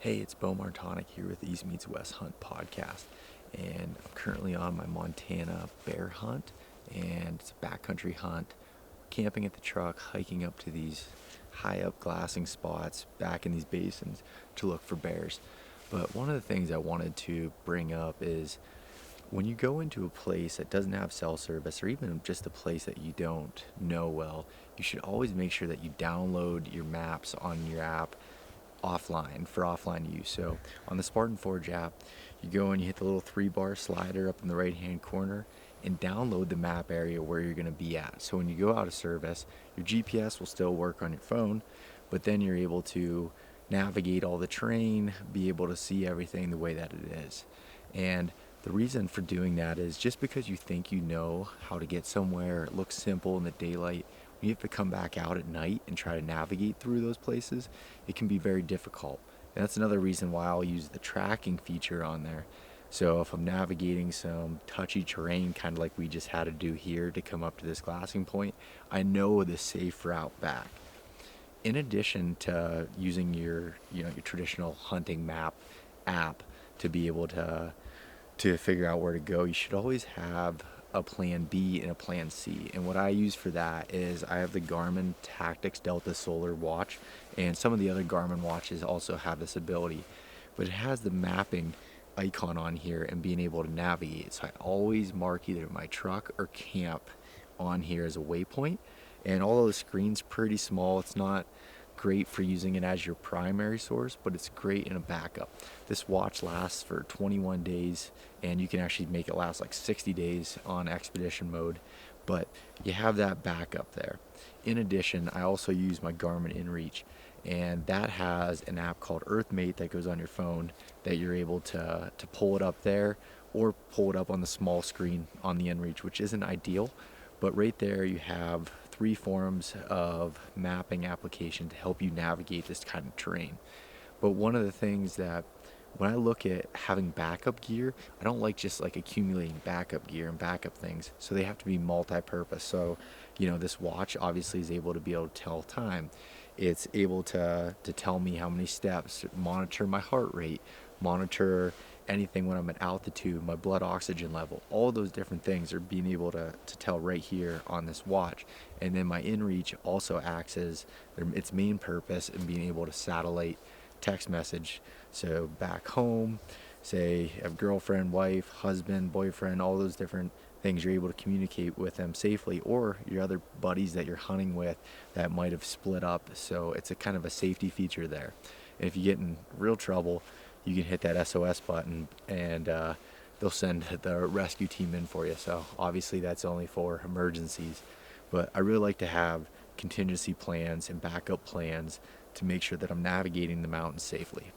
Hey, it's Bo Martonic here with East Meets West Hunt podcast, and I'm currently on my Montana bear hunt, and it's a backcountry hunt, camping at the truck, hiking up to these high up glassing spots back in these basins to look for bears. But one of the things I wanted to bring up is when you go into a place that doesn't have cell service, or even just a place that you don't know well, you should always make sure that you download your maps on your app offline for offline use. So on the Spartan Forge app, you go and you hit the little 3-bar slider up in the right hand corner and download the map area where you're going to be at. So when you go out of service, your GPS will still work on your phone, but then you're able to navigate all the terrain, be able to see everything the way that it is. And the reason for doing that is just because you think you know how to get somewhere, it looks simple in the daylight, when you have to come back out at night and try to navigate through those places, it can be very difficult. And that's another reason why I'll use the tracking feature on there. So if I'm navigating some touchy terrain, kind of like we just had to do here to come up to this glassing point, I know the safe route back. In addition to using your traditional hunting map app to be able to figure out where to go, you should always have a plan B and a plan C. And what I use for that is I have the Garmin Tactics Delta Solar watch, and some of the other Garmin watches also have this ability, but it has the mapping icon on here and being able to navigate. So I always mark either my truck or camp on here as a waypoint. And although the screen's pretty small, it's not great for using it as your primary source, but it's great in a backup. This watch lasts for 21 days, and you can actually make it last like 60 days on expedition mode, but you have that backup there. In addition, I also use my Garmin InReach, and that has an app called EarthMate that goes on your phone that you're able to pull it up there or pull it up on the small screen on the InReach, which isn't ideal. But right there you have 3 forms of mapping application to help you navigate this kind of terrain. But one of the things that when I look at having backup gear, I don't like just like accumulating backup gear and backup things. So they have to be multi-purpose. So, this watch obviously is able to be able to tell time. It's able to tell me how many steps, monitor my heart rate, monitor anything when I'm at altitude, my blood oxygen level, all those different things are being able to tell right here on this watch. And then my InReach also acts as its main purpose in being able to satellite text message. So back home, say a girlfriend, wife, husband, boyfriend, all those different things, you're able to communicate with them safely, or your other buddies that you're hunting with that might have split up. So it's a kind of a safety feature there. And if you get in real trouble, you can hit that SOS button and they'll send the rescue team in for you. So obviously that's only for emergencies, but I really like to have contingency plans and backup plans to make sure that I'm navigating the mountains safely.